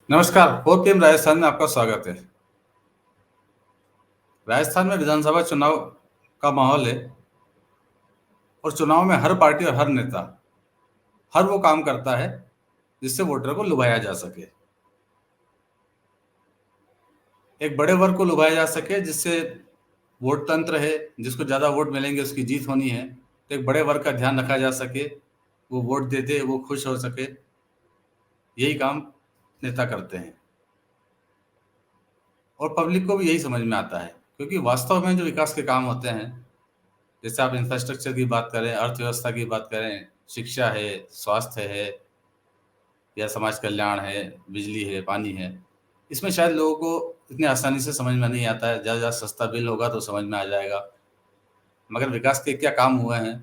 नमस्कार, 4 पीएम राजस्थान में आपका स्वागत है। राजस्थान में विधानसभा चुनाव का माहौल है और चुनाव में हर पार्टी और हर नेता हर वो काम करता है जिससे वोटर को लुभाया जा सके। एक बड़े वर्ग को लुभाया जा सके जिससे वोट तंत्र है, जिसको ज़्यादा वोट मिलेंगे उसकी जीत होनी है। तो एक बड़े वर्ग का ध्यान रखा जा सके, वो वोट दे दे, वो खुश हो सके, यही काम नेता करते हैं। और पब्लिक को भी यही समझ में आता है, क्योंकि वास्तव में जो विकास के काम होते हैं, जैसे आप इंफ्रास्ट्रक्चर की बात करें, अर्थव्यवस्था की बात करें, शिक्षा है, स्वास्थ्य है या समाज कल्याण है, बिजली है, पानी है, इसमें शायद लोगों को इतनी आसानी से समझ में नहीं आता है। ज़्यादा सस्ता बिल होगा तो समझ में आ जाएगा, मगर विकास के क्या काम हुए हैं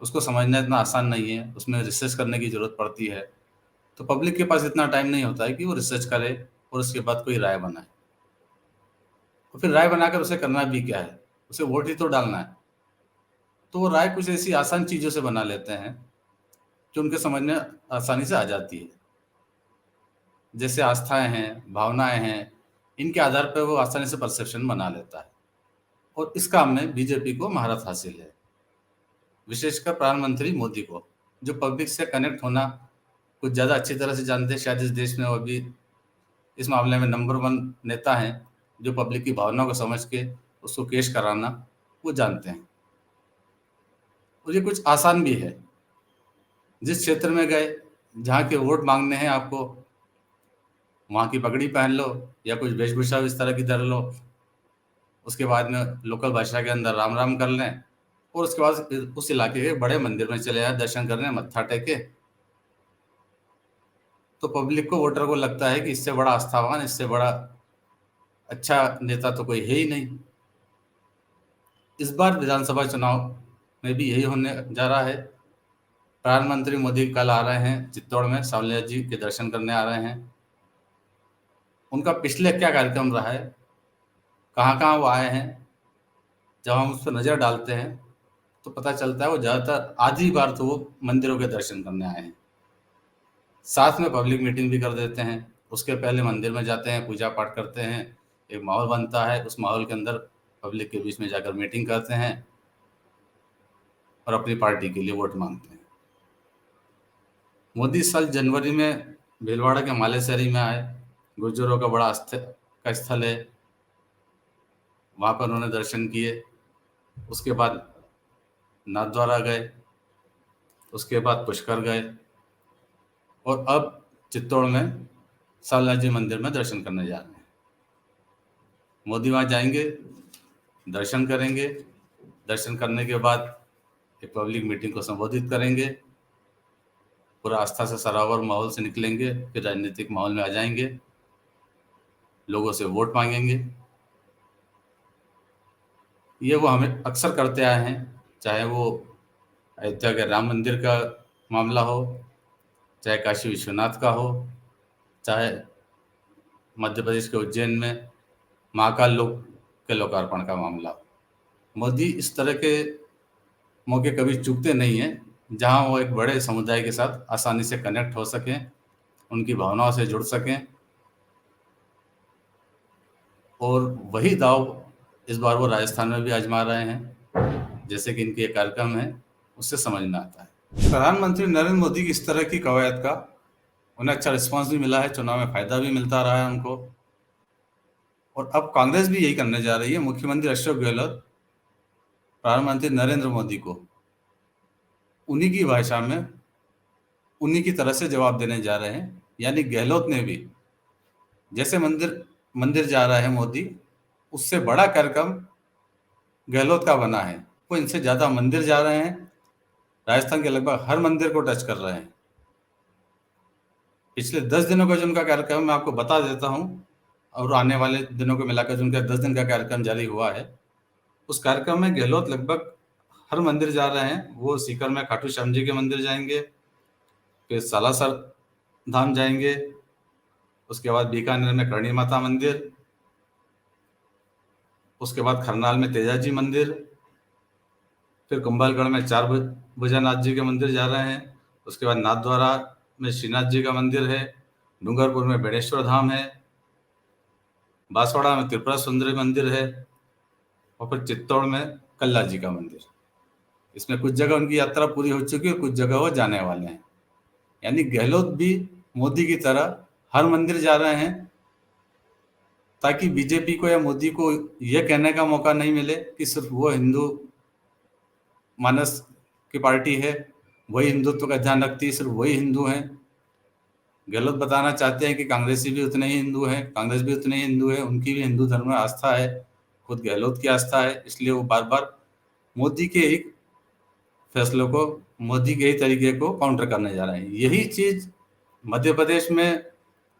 उसको समझना इतना आसान नहीं है, उसमें रिसर्च करने की ज़रूरत पड़ती है। तो पब्लिक के पास इतना टाइम नहीं होता है कि वो रिसर्च करे और उसके बाद कोई राय बनाए। तो फिर राय बनाकर उसे करना भी क्या है, उसे वोट ही तो डालना है। तो वो राय कुछ ऐसी आसान चीज़ों से बना लेते हैं जो उनके समझ में आसानी से आ जाती है। जैसे आस्थाएं हैं, भावनाएं हैं, इनके आधार पर वो आसानी से परसेप्शन बना लेता है। और इस काम में बीजेपी को महारत हासिल है, विशेषकर प्रधानमंत्री मोदी को, जो पब्लिक से कनेक्ट होना कुछ ज़्यादा अच्छी तरह से जानते हैं। शायद इस देश में वो अभी इस मामले में नंबर 1 नेता हैं, जो पब्लिक की भावना को समझ के उसको पेश कराना वो जानते हैं। और ये कुछ आसान भी है। जिस क्षेत्र में गए, जहाँ के वोट मांगने हैं आपको, वहाँ की पगड़ी पहन लो या कुछ वेशभूषा इस तरह की धर लो। उसके बाद में लोकल भाषा के अंदर राम राम कर लें और उसके बाद उस इलाके के बड़े मंदिर में चले जाएं दर्शन करने, मत्था टेके। तो पब्लिक को, वोटर को लगता है कि इससे बड़ा आस्थावान, इससे बड़ा अच्छा नेता तो कोई है ही नहीं। इस बार विधानसभा चुनाव में भी यही होने जा रहा है। प्रधानमंत्री मोदी कल आ रहे हैं, चित्तौड़ में सांवलिया जी के दर्शन करने आ रहे हैं। उनका पिछले क्या कार्यक्रम रहा है, कहाँ कहाँ वो आए हैं, जब हम उस पर नज़र डालते हैं तो पता चलता है वो ज़्यादातर आधी बार तो वो मंदिरों के दर्शन करने आए हैं। साथ में पब्लिक मीटिंग भी कर देते हैं, उसके पहले मंदिर में जाते हैं, पूजा पाठ करते हैं, एक माहौल बनता है, उस माहौल के अंदर पब्लिक के बीच में जाकर मीटिंग करते हैं और अपनी पार्टी के लिए वोट मांगते हैं। मोदी इस साल जनवरी में भीलवाड़ा के मालेसरी में आए, गुर्जरों का बड़ा का स्थल है, वहाँ पर उन्होंने दर्शन किए। उसके बाद नाथद्वारा गए, उसके बाद पुष्कर गए और अब चित्तौड़ में सालाजी जी मंदिर में दर्शन करने जा रहे हैं। मोदी वहाँ जाएंगे, दर्शन करेंगे, दर्शन करने के बाद एक पब्लिक मीटिंग को संबोधित करेंगे, पूरा आस्था से सरावर माहौल से निकलेंगे, फिर राजनीतिक माहौल में आ जाएंगे, लोगों से वोट मांगेंगे। ये वो हमें अक्सर करते आए हैं, चाहे वो अयोध्या के राम मंदिर का मामला हो, चाहे काशी विश्वनाथ का हो, चाहे मध्य प्रदेश के उज्जैन में महाकाल लोक के लोकार्पण का मामला हो। मोदी इस तरह के मौके कभी चूकते नहीं हैं, जहां वो एक बड़े समुदाय के साथ आसानी से कनेक्ट हो सकें, उनकी भावनाओं से जुड़ सकें। और वही दाव इस बार वो राजस्थान में भी आजमा रहे हैं, जैसे कि इनके कार्यक्रम है उससे समझ में आता है। प्रधानमंत्री नरेंद्र मोदी की इस तरह की कवायद का उन्हें अच्छा रिस्पांस भी मिला है, चुनाव में फायदा भी मिलता रहा है उनको। और अब कांग्रेस भी यही करने जा रही है। मुख्यमंत्री अशोक गहलोत प्रधानमंत्री नरेंद्र मोदी को उन्हीं की भाषा में, उन्हीं की तरह से जवाब देने जा रहे हैं। यानी गहलोत ने भी, जैसे मंदिर मंदिर जा रहा है मोदी, उससे बड़ा कार्यक्रम गहलोत का बना है। वो इनसे ज़्यादा मंदिर जा रहे हैं, राजस्थान के लगभग हर मंदिर को टच कर रहे हैं। पिछले 10 दिनों का जो उनका कार्यक्रम मैं आपको बता देता हूँ, और आने वाले दिनों को मिलाकर जो उनका 10 दिन का कार्यक्रम जारी हुआ है, उस कार्यक्रम में गहलोत लगभग हर मंदिर जा रहे हैं। वो सीकर में खाटू श्याम जी के मंदिर जाएंगे, फिर सालासर धाम जाएंगे, उसके बाद बीकानेर में करणी माता मंदिर, उसके बाद खरनाल में तेजाजी मंदिर, फिर कुंभलगढ़ में चार भुजानाथ जी के मंदिर जा रहे हैं, उसके बाद नाथद्वारा में श्रीनाथ जी का मंदिर है, डूंगरपुर में बेणेश्वर धाम है, बांसवाड़ा में त्रिपुरा सुंदरी मंदिर है, और फिर चित्तौड़ में कल्ला जी का मंदिर। इसमें कुछ जगह उनकी यात्रा पूरी हो चुकी है, कुछ जगह वो जाने वाले हैं। यानी गहलोत भी मोदी की तरह हर मंदिर जा रहे हैं, ताकि बीजेपी को या मोदी को यह कहने का मौका नहीं मिले कि सिर्फ वो हिंदू मानस की पार्टी है, वही हिंदुत्व का ध्यान रखती है, सिर्फ वही हिंदू हैं। गहलोत बताना चाहते हैं कि कांग्रेसी भी उतने ही हिंदू हैं, कांग्रेस भी उतने ही हिंदू है, उनकी भी हिंदू धर्म में आस्था है, खुद गहलोत की आस्था है। इसलिए वो बार बार मोदी के ही फैसलों को, मोदी के ही तरीके को काउंटर करने जा रहे हैं। यही चीज मध्य प्रदेश में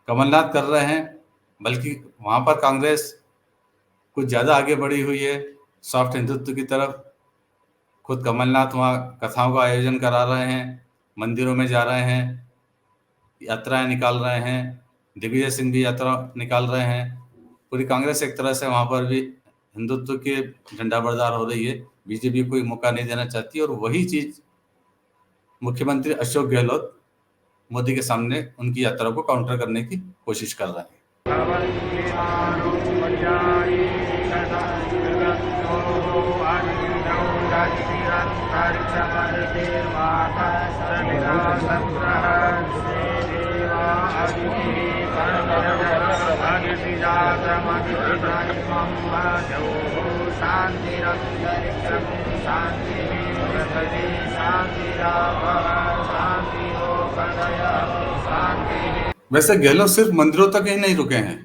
कमलनाथ कर रहे हैं, बल्कि वहां पर कांग्रेस कुछ ज्यादा आगे बढ़ी हुई है सॉफ्ट हिंदुत्व की तरफ। खुद कमलनाथ वहाँ कथाओं का आयोजन करा रहे हैं, मंदिरों में जा रहे हैं, यात्राएं निकाल रहे हैं, दिग्विजय सिंह भी यात्रा निकाल रहे हैं। पूरी कांग्रेस एक तरह से वहां पर भी हिंदुत्व के झंडा बरदार हो रही है। बीजेपी कोई मौका नहीं देना चाहती, और वही चीज मुख्यमंत्री अशोक गहलोत मोदी के सामने उनकी यात्रा को काउंटर करने की कोशिश कर रहे हैं। वैसे गहलोत सिर्फ मंदिरों तक ही नहीं रुके हैं।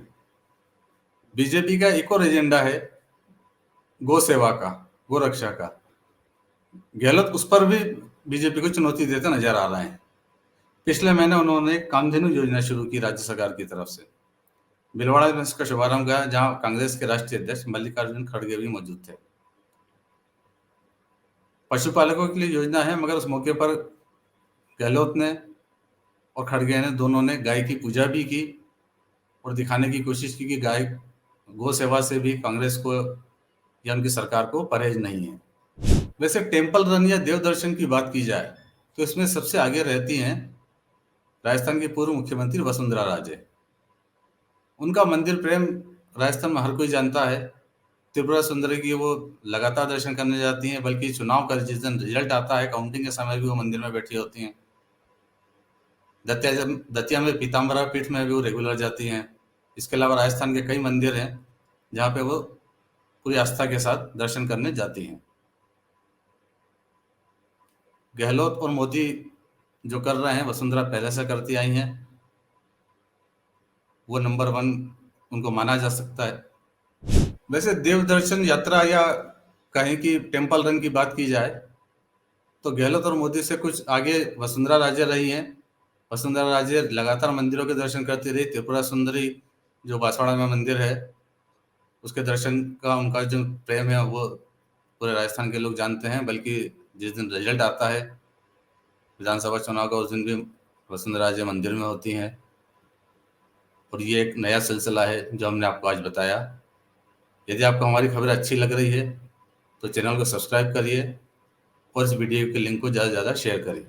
बीजेपी का एक और एजेंडा है गौ सेवा का, गो रक्षा का। गहलोत उस पर भी बीजेपी को चुनौती देते नजर आ रहे हैं। पिछले महीने उन्होंने कामधेनु योजना शुरू की राज्य सरकार की तरफ से। भीलवाड़ा में इसका शुभारंभ किया, जहां कांग्रेस के राष्ट्रीय अध्यक्ष मल्लिकार्जुन खड़गे भी मौजूद थे। पशुपालकों के लिए योजना है, मगर उस मौके पर गहलोत ने और खड़गे ने दोनों ने गाय की पूजा भी की और दिखाने की कोशिश की कि गाय गौ सेवा से भी कांग्रेस को या उनकी सरकार को परहेज नहीं है। वैसे टेम्पल रन या देव दर्शन की बात की जाए तो इसमें सबसे आगे रहती हैं राजस्थान की पूर्व मुख्यमंत्री वसुंधरा राजे। उनका मंदिर प्रेम राजस्थान में हर कोई जानता है। त्रिपुरा सुंदरी की वो लगातार दर्शन करने जाती हैं, बल्कि चुनाव का जिस दिन रिजल्ट आता है, काउंटिंग के समय भी वो मंदिर में बैठी होती हैं। दतिया में पीताम्बरा पीठ में भी वो रेगुलर जाती हैं। इसके अलावा राजस्थान के कई मंदिर हैं जहाँ पे वो पूरी आस्था के साथ दर्शन करने जाती हैं। गहलोत और मोदी जो कर रहे हैं, वसुंधरा पहले से करती आई हैं, वो नंबर 1 उनको माना जा सकता है। वैसे देव दर्शन यात्रा या कहीं की टेम्पल रन की बात की जाए तो गहलोत और मोदी से कुछ आगे वसुंधरा राजे रही हैं। वसुंधरा राजे लगातार मंदिरों के दर्शन करती रही। त्रिपुरा सुंदरी जो बांसवाड़ा में मंदिर है, उसके दर्शन का उनका जो प्रेम है वो पूरे राजस्थान के लोग जानते हैं। बल्कि जिस दिन रिजल्ट आता है विधानसभा चुनाव का, उस दिन भी वसुंधरा राजे मंदिर में होती हैं। और ये एक नया सिलसिला है जो हमने आपको आज बताया। यदि आपको हमारी खबर अच्छी लग रही है तो चैनल को सब्सक्राइब करिए और इस वीडियो के लिंक को ज़्यादा से ज़्यादा शेयर करिए।